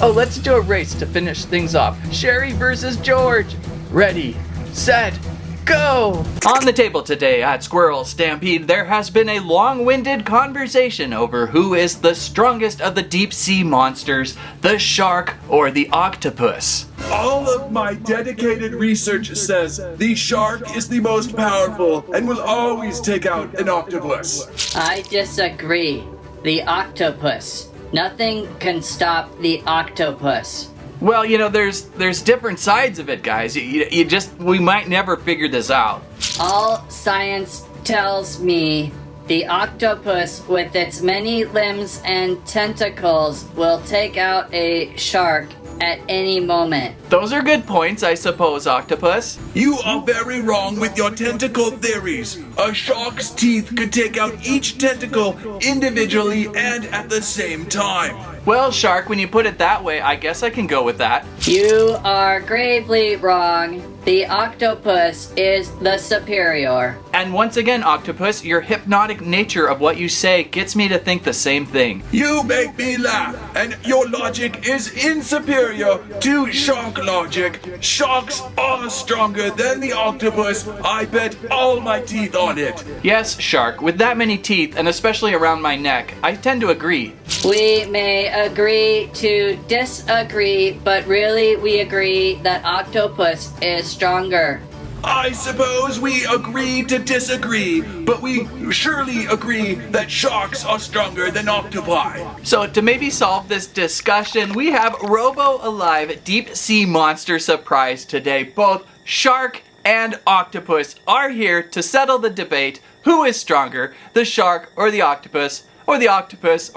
Oh, let's do a race to finish things off. Sherry versus George. Ready, set, go! On the table today at Squirrel Stampede, there has been a long-winded conversation over who is the strongest of the deep sea monsters, the shark or the octopus. All of my dedicated research says the shark is the most powerful and will always take out an octopus. I disagree. The octopus. Nothing can stop the octopus. Well, you know, there's different sides of it, guys. We might never figure this out. All science tells me the octopus with its many limbs and tentacles will take out a shark at any moment. Those are good points, I suppose, Octopus. You are very wrong with your tentacle theories. A shark's teeth could take out each tentacle individually and at the same time. Well, Shark, when you put it that way, I guess I can go with that. You are gravely wrong. The octopus is the superior. And once again, Octopus, your hypnotic nature of what you say gets me to think the same thing. You make me laugh, and your logic is insuperior to shark logic. Sharks are stronger than the octopus. I bet all my teeth on it. Yes, Shark, with that many teeth, and especially around my neck, I tend to agree. We may agree to disagree, but really we agree that octopus is stronger. I suppose we agree to disagree, but we surely agree that sharks are stronger than octopi. So to maybe solve this discussion, we have Robo Alive Deep Sea Monster Surprise today. Both shark and octopus are here to settle the debate. Who is stronger, the shark or the octopus or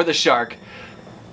the shark?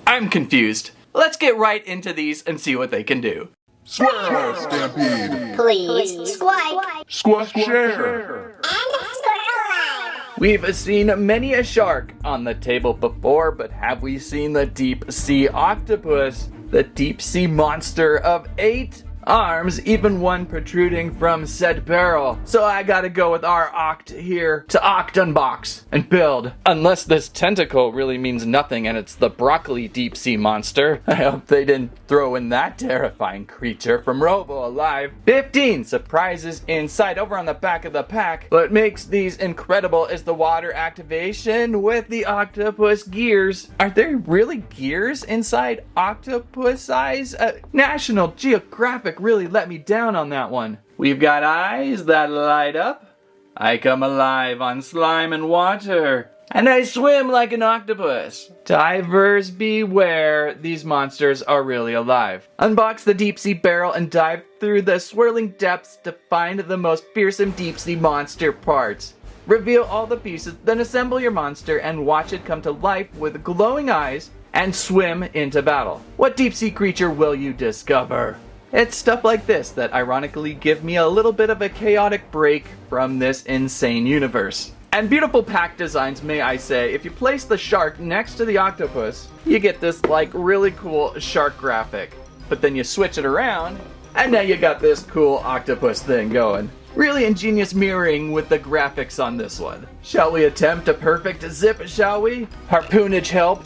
I'm confused. Let's get right into these and see what they can do. Squirrel Stampede. Please, squike. Squash share. And squirrel alive. We've seen many a shark on the table before, but have we seen the deep sea octopus? The deep sea monster of 8 arms, even one protruding from said barrel. So I gotta go with our Oct here to Oct unbox and build. Unless this tentacle really means nothing and it's the broccoli deep sea monster. I hope they didn't throw in that terrifying creature from Robo Alive. 15 surprises inside over on the back of the pack. What makes these incredible is the water activation with the octopus gears. Are there really gears inside octopus eyes? National Geographic really let me down on that one. We've got eyes that light up. I come alive on slime and water. And I swim like an octopus. Divers beware, these monsters are really alive. Unbox the deep sea barrel and dive through the swirling depths to find the most fearsome deep sea monster parts. Reveal all the pieces, then assemble your monster and watch it come to life with glowing eyes and swim into battle. What deep sea creature will you discover? It's stuff like this that ironically give me a little bit of a chaotic break from this insane universe. And beautiful pack designs, may I say. If you place the shark next to the octopus, you get this like really cool shark graphic. But then you switch it around, and now you got this cool octopus thing going. Really ingenious mirroring with the graphics on this one. Shall we attempt a perfect zip, shall we? Harpoonage help.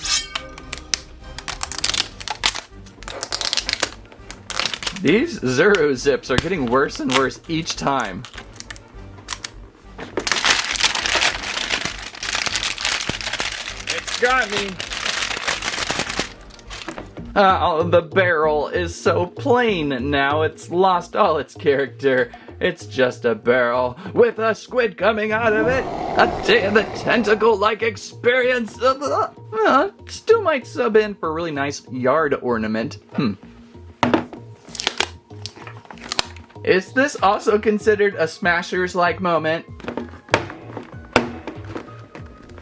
These Zero zips are getting worse and worse each time. It's got me. The barrel is so plain now, it's lost all its character. It's just a barrel with a squid coming out of it. The tentacle-like experience. Still might sub in for a really nice yard ornament. Is this also considered a Smashers-like moment?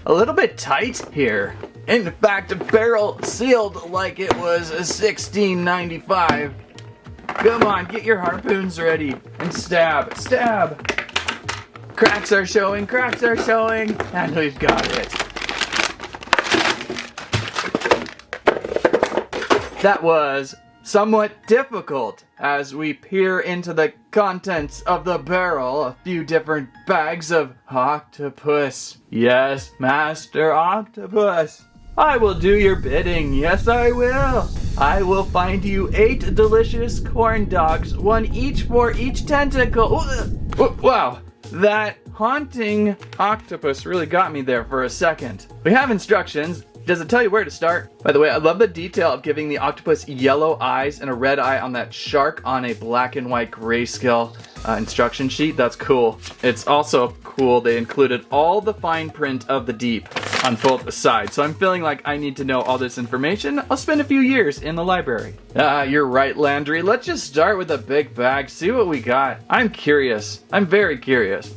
A little bit tight here. In fact, barrel sealed like it was $16.95. Come on, get your harpoons ready and stab, stab. Cracks are showing, and we've got it. That was somewhat difficult as we peer into the contents of the barrel. A few different bags of octopus. Yes, Master Octopus. I will do your bidding. Yes, I will. I will find you 8 delicious corn dogs, 1 each for each tentacle. Wow, that haunting octopus really got me there for a second. We have instructions. Does it tell you where to start? By the way, I love the detail of giving the octopus yellow eyes and a red eye on that shark on a black and white grayscale instruction sheet. That's cool. It's also cool they included all the fine print of the deep on both sides. So I'm feeling like I need to know all this information. I'll spend a few years in the library. You're right, Landry. Let's just start with the big bag, see what we got. I'm curious. I'm very curious.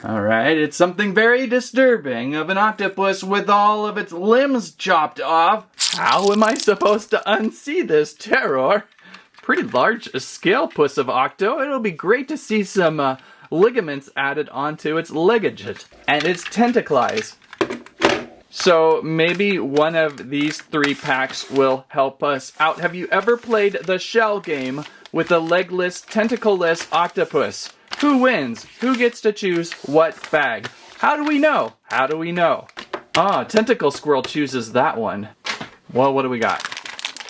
Alright, it's something very disturbing of an octopus with all of its limbs chopped off. How am I supposed to unsee this terror? Pretty large scale puss of octo. It'll be great to see some ligaments added onto its legage and its tentacles. So maybe one of these 3 packs will help us out. Have you ever played the shell game with a legless, tentacleless octopus? Who wins? Who gets to choose what bag? How do we know? How do we know? Ah, Tentacle Squirrel chooses that one. Well, what do we got?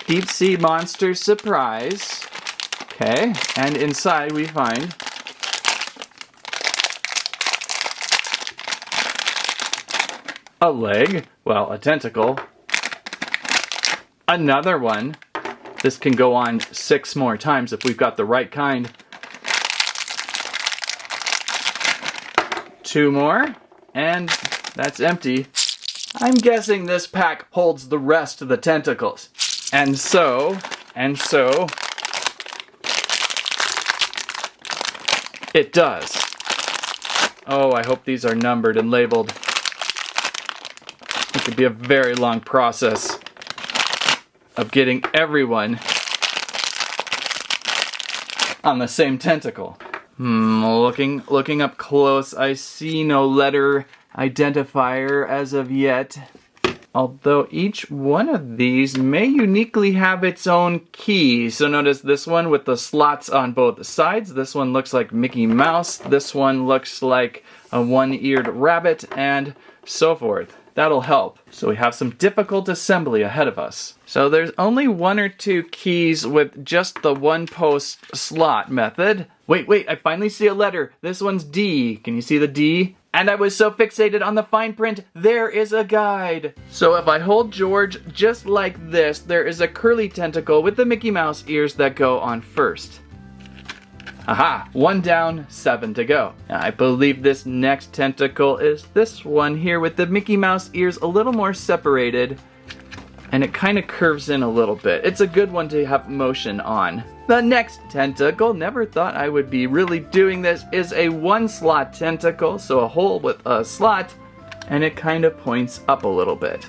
Deep Sea Monster Surprise. Okay, and inside we find a leg, well, a tentacle. Another one. This can go on 6 more times if we've got the right kind. 2 more, and that's empty. I'm guessing this pack holds the rest of the tentacles. And so, it does. Oh, I hope these are numbered and labeled. It could be a very long process of getting everyone on the same tentacle. Looking up close, I see no letter identifier as of yet. Although each one of these may uniquely have its own key. So notice this one with the slots on both sides. This one looks like Mickey Mouse. This one looks like a one-eared rabbit, and so forth. That'll help. So we have some difficult assembly ahead of us. So there's only 1 or 2 keys with just the 1-post slot method. Wait, I finally see a letter. This one's D. Can you see the D? And I was so fixated on the fine print, there is a guide. So if I hold George just like this, there is a curly tentacle with the Mickey Mouse ears that go on first. Aha, 1 down, 7 to go. I believe this next tentacle is this one here with the Mickey Mouse ears a little more separated, and it kind of curves in a little bit. It's a good one to have motion on. The next tentacle, never thought I would be really doing this, is a 1-slot tentacle, so a hole with a slot, and it kind of points up a little bit.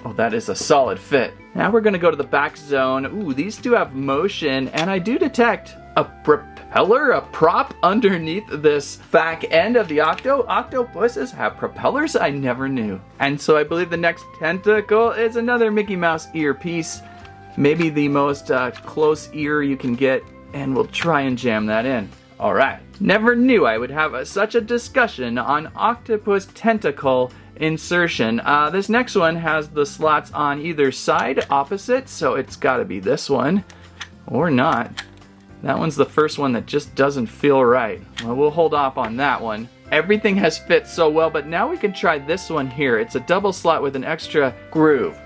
Oh, that is a solid fit. Now we're gonna go to the back zone. Ooh, these do have motion, and I do detect a propeller, a prop underneath this back end of the octopuses have propellers? I never knew. And so I believe the next tentacle is another Mickey Mouse earpiece. Maybe the most close ear you can get, and we'll try and jam that in. Alright. Never knew I would have such a discussion on octopus tentacle insertion. This next one has the slots on either side opposite, so it's gotta be this one. Or not. That one's the first one that just doesn't feel right. Well, we'll hold off on that one. Everything has fit so well, but now we can try this one here. It's a double slot with an extra groove.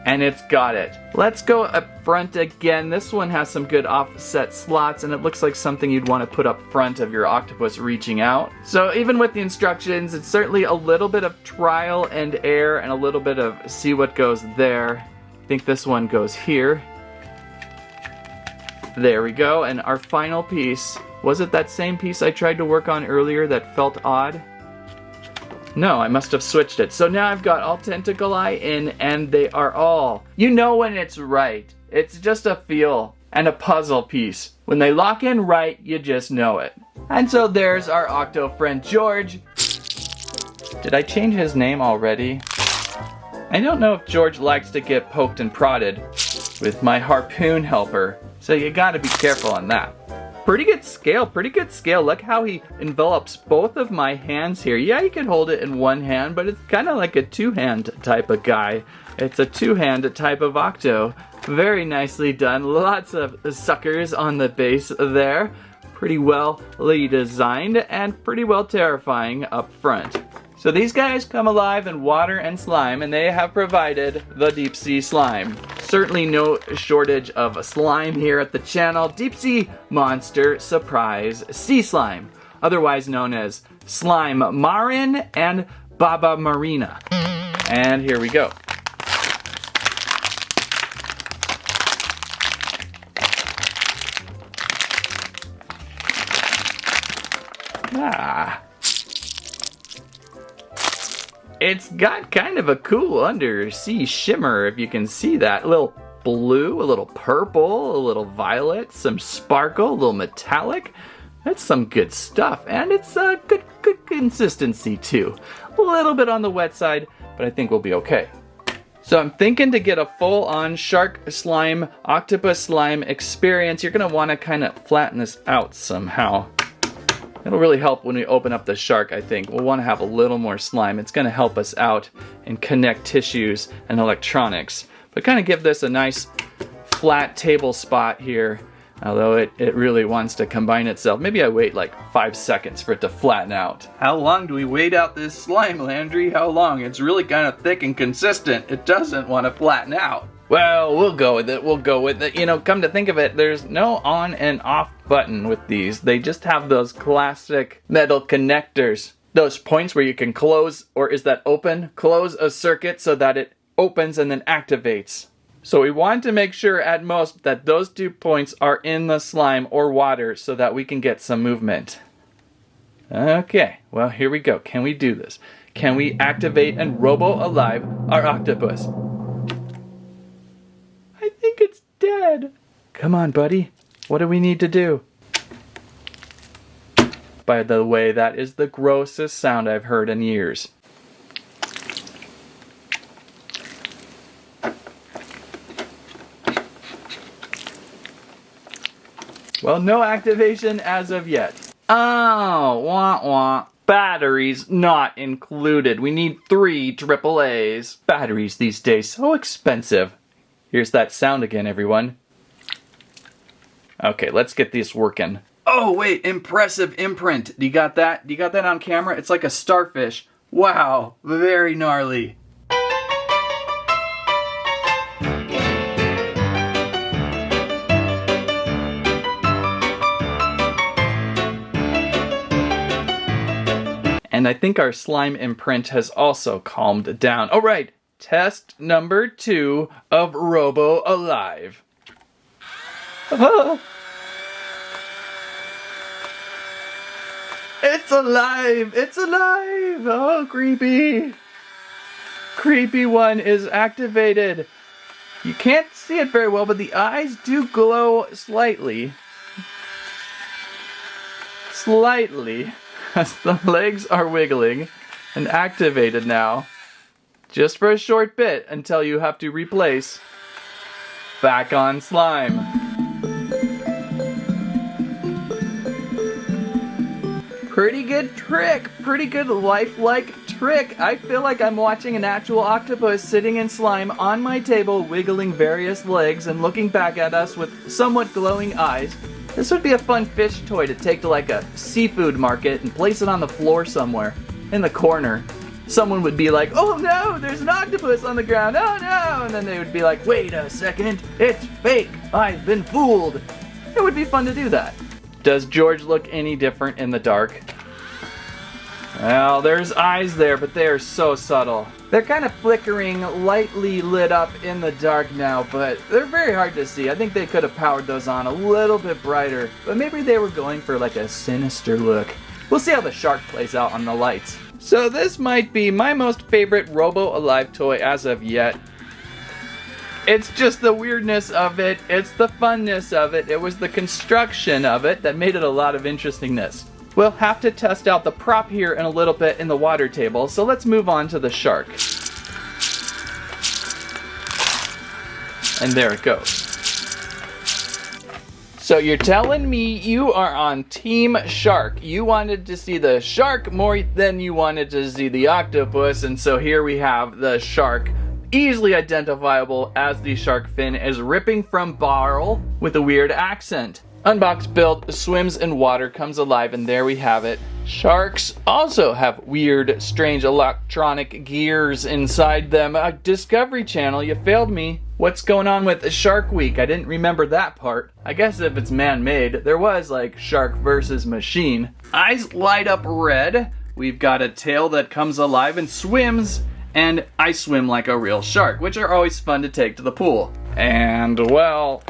And it's got it. Let's go up front again. This one has some good offset slots, and it looks like something you'd want to put up front of your octopus reaching out. So even with the instructions, it's certainly a little bit of trial and error and a little bit of see what goes there. I think this one goes here. There we go, and our final piece. Was it that same piece I tried to work on earlier that felt odd? No, I must have switched it. So now I've got all tentacle eye in, and they are all. You know when it's right. It's just a feel and a puzzle piece. When they lock in right, you just know it. And so there's our octo friend George. Did I change his name already? I don't know if George likes to get poked and prodded with my harpoon helper. So you gotta be careful on that. Pretty good scale, pretty good scale. Look how he envelops both of my hands here. Yeah, you can hold it in one hand, but it's kind of like a two-hand type of guy. It's a two-hand type of octo. Very nicely done. Lots of suckers on the base there. Pretty well designed and pretty well terrifying up front. So these guys come alive in water and slime, and they have provided the deep sea slime. Certainly no shortage of slime here at the channel. Deep sea monster surprise sea slime, otherwise known as slime marin and baba marina. And here we go. It's got kind of a cool undersea shimmer, if you can see that. A little blue, a little purple, a little violet, some sparkle, a little metallic. That's some good stuff, and it's a good consistency too. A little bit on the wet side, but I think we'll be okay. So I'm thinking to get a full-on shark slime, octopus slime experience, you're gonna wanna kind of flatten this out somehow. It'll really help when we open up the shark, I think. We'll want to have a little more slime. It's going to help us out and connect tissues and electronics. But kind of give this a nice flat table spot here, although it really wants to combine itself. Maybe I wait like 5 seconds for it to flatten out. How long do we wait out this slime, Landry? How long? It's really kind of thick and consistent. It doesn't want to flatten out. Well, we'll go with it, we'll go with it. You know, come to think of it, there's no on and off button with these. They just have those classic metal connectors. Those points where you can close, or is that open? Close a circuit so that it opens and then activates. So we want to make sure at most that those 2 points are in the slime or water so that we can get some movement. Okay, well here we go. Can we do this? Can we activate and Robo alive our octopus? I think it's dead. Come on, buddy. What do we need to do? By the way, that is the grossest sound I've heard in years. Well, no activation as of yet. Oh, wah wah. Batteries not included. We need 3 AAAs. Batteries these days, so expensive. Here's that sound again, everyone. Okay, let's get this working. Oh, wait, impressive imprint. Do you got that? Do you got that on camera? It's like a starfish. Wow, very gnarly. And I think our slime imprint has also calmed down. All right. Test number 2 of Robo alive. It's alive! It's alive! Oh, creepy. Creepy one is activated. You can't see it very well, but the eyes do glow slightly. Slightly. As the legs are wiggling and activated now. Just for a short bit until you have to replace back on slime. Pretty good trick, pretty good lifelike trick. I feel like I'm watching an actual octopus sitting in slime on my table, wiggling various legs and looking back at us with somewhat glowing eyes. This would be a fun fish toy to take to like a seafood market and place it on the floor somewhere, in the corner. Someone would be like, oh no, there's an octopus on the ground, oh no! And then they would be like, wait a second, it's fake, I've been fooled. It would be fun to do that. Does George look any different in the dark? Well, there's eyes there, but they are so subtle. They're kind of flickering, lightly lit up in the dark now, but they're very hard to see. I think they could have powered those on a little bit brighter, but maybe they were going for like a sinister look. We'll see how the shark plays out on the lights. So this might be my most favorite Robo Alive toy as of yet. It's just the weirdness of it, it's the funness of it, it was the construction of it that made it a lot of interestingness. We'll have to test out the prop here in a little bit in the water table, so let's move on to the shark. And there it goes. So you're telling me you are on Team Shark. You wanted to see the shark more than you wanted to see the octopus, and so here we have the shark, easily identifiable as the shark fin, is ripping from barrel with a weird accent. Unboxed built, swims in water, comes alive, and there we have it. Sharks also have weird, strange electronic gears inside them. Discovery Channel, you failed me. What's going on with Shark Week? I didn't remember that part. I guess if it's man-made, there was like shark versus machine. Eyes light up red. We've got a tail that comes alive and swims, and I swim like a real shark, which are always fun to take to the pool. And well...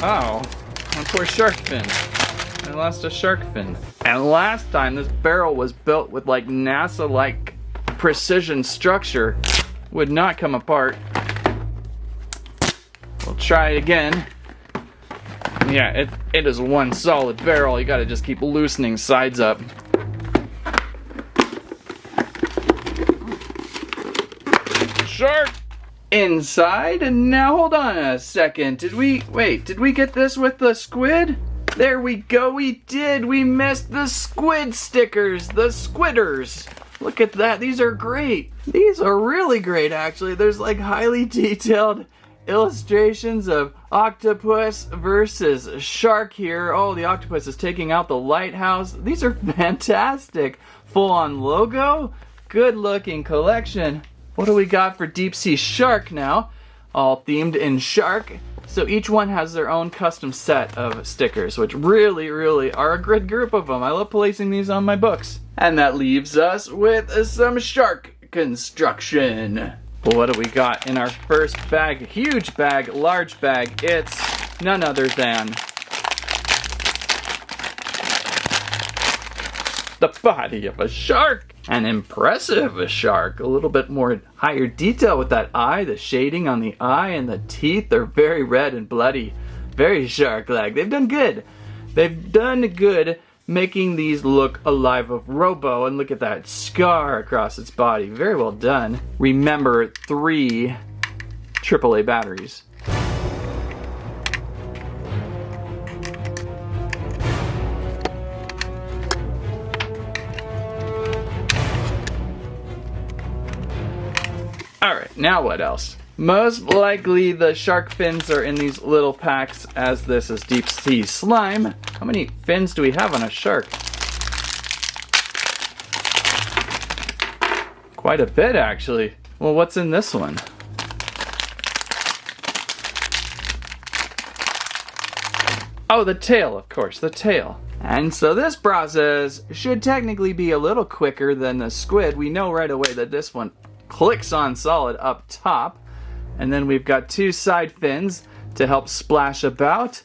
Oh, my poor shark fin. I lost a shark fin. And last time this barrel was built with like NASA-like precision structure. Would not come apart. We'll try it again. Yeah, it is one solid barrel. You gotta just keep loosening sides up. Shark! Inside, and now hold on a second. Did we get this with the squid? There we go, we did. We missed the squid stickers, the squidders. Look at that, these are great. These are really great, actually. There's like highly detailed illustrations of octopus versus shark here. Oh, the octopus is taking out the lighthouse. These are fantastic. Full-on logo, good looking collection. What do we got for deep sea shark now? All themed in shark. So each one has their own custom set of stickers, which really, really are a good group of them. I love placing these on my books. And that leaves us with some shark construction. Well, what do we got in our first bag? Huge bag, large bag. It's none other than the body of a shark. An impressive shark. A little bit more higher detail with that eye, the shading on the eye, and the teeth are very red and bloody. Very shark-like. They've done good. They've done good making these look alive of Robo, and look at that scar across its body. Very well done. Remember, 3 AAA batteries. Alright, now what else? Most likely the shark fins are in these little packs, as this is deep sea slime. How many fins do we have on a shark? Quite a bit, actually. Well, what's in this one? Oh, the tail, of course, the tail. And so this process should technically be a little quicker than the squid. We know right away that this one clicks on solid up top, and then we've got 2 side fins to help splash about,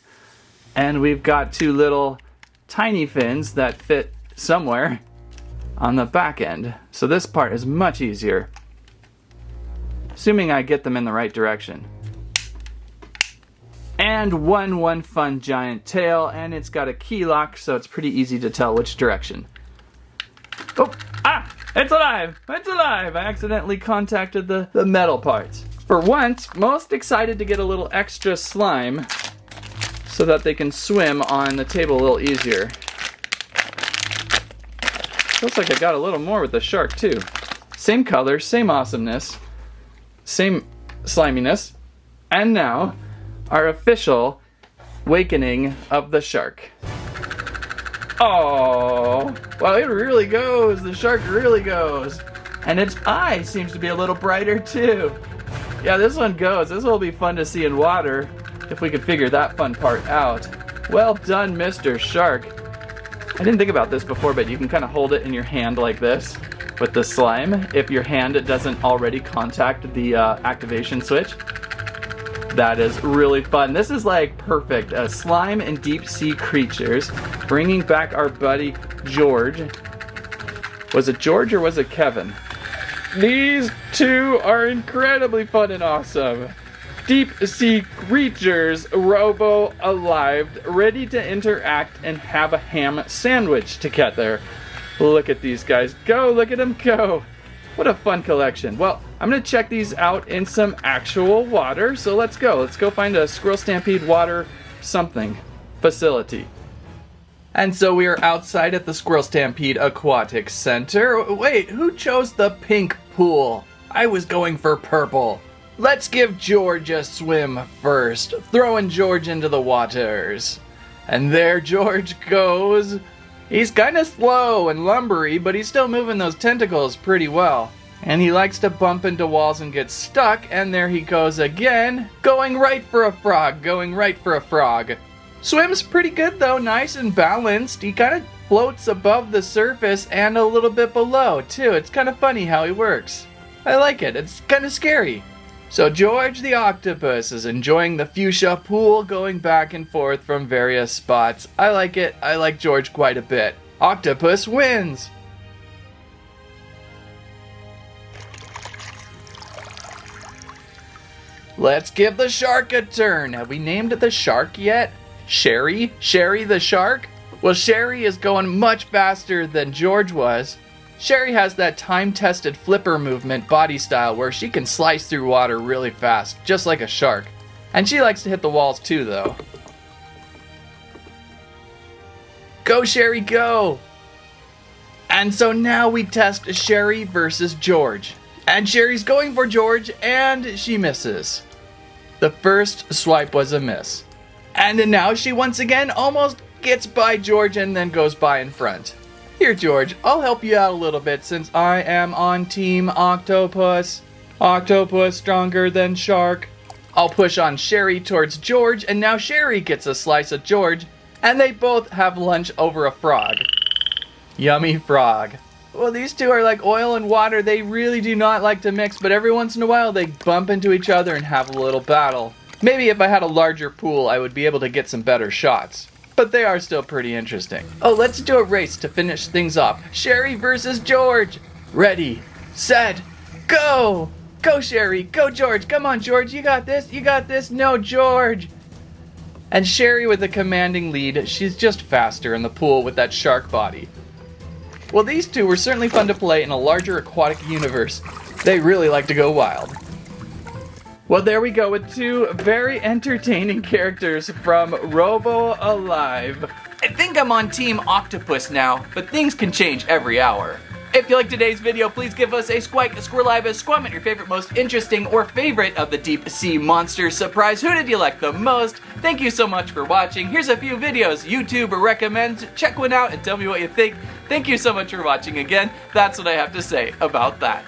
and we've got 2 little tiny fins that fit somewhere on the back end. So this part is much easier, assuming I get them in the right direction. And one fun giant tail, and it's got a key lock, so it's pretty easy to tell which direction. Oh, it's alive! It's alive! I accidentally contacted the metal parts. For once, most excited to get a little extra slime so that they can swim on the table a little easier. Looks like I got a little more with the shark too. Same color, same awesomeness, same sliminess, and now our official awakening of the shark. Oh, well, it really goes. The shark really goes. And its eye seems to be a little brighter too. Yeah, this one goes. This will be fun to see in water if we could figure that fun part out. Well done, Mr. Shark. I didn't think about this before, but you can kind of hold it in your hand like this with the slime if your hand doesn't already contact the activation switch. That is really fun. This is like perfect. Slime and deep sea creatures. Bringing back our buddy George. Was it George or was it Kevin? These 2 are incredibly fun and awesome. Deep sea creatures, Robo alive, ready to interact and have a ham sandwich together. Look at these guys go, look at them go. What a fun collection. Well, I'm gonna check these out in some actual water, so let's go. Let's go find a Squirrel Stampede water something facility. And so we are outside at the Squirrel Stampede Aquatic Center. Wait, who chose the pink pool? I was going for purple. Let's give George a swim first, throwing George into the waters. And there George goes. He's kind of slow and lumbery, but he's still moving those tentacles pretty well. And he likes to bump into walls and get stuck, and there he goes again, going right for a frog, going right for a frog. Swims pretty good though, nice and balanced. He kind of floats above the surface and a little bit below too. It's kind of funny how he works. I like it, it's kind of scary. So George the octopus is enjoying the fuchsia pool, going back and forth from various spots. I like it, I like George quite a bit. Octopus wins! Let's give the shark a turn. Have we named the shark yet? Sherry? Sherry the shark? Well, Sherry is going much faster than George was. Sherry has that time-tested flipper movement body style where she can slice through water really fast, just like a shark. And she likes to hit the walls too, though. Go, Sherry, go! And so now we test Sherry versus George. And Sherry's going for George, and she misses. The first swipe was a miss. And now she once again almost gets by George and then goes by in front. Here, George, I'll help you out a little bit since I am on Team Octopus. Octopus stronger than shark. I'll push on Sherry towards George, and now Sherry gets a slice of George, and they both have lunch over a frog. Yummy frog. Well, these two are like oil and water. They really do not like to mix, but every once in a while they bump into each other and have a little battle. Maybe if I had a larger pool, I would be able to get some better shots. But they are still pretty interesting. Oh, let's do a race to finish things off. Sherry versus George. Ready, set, go! Go, Sherry, go, George. Come on, George, you got this, you got this. No, George. And Sherry with a commanding lead. She's just faster in the pool with that shark body. Well, these two were certainly fun to play in a larger aquatic universe. They really like to go wild. Well, there we go with two very entertaining characters from Robo Alive. I think I'm on Team Octopus now, but things can change every hour. If you liked today's video, please give us a squike, a squirrelive, a comment your favorite, most interesting, or favorite of the deep sea monsters. Surprise, who did you like the most? Thank you so much for watching. Here's a few videos YouTube recommends. Check one out and tell me what you think. Thank you so much for watching again. That's what I have to say about that.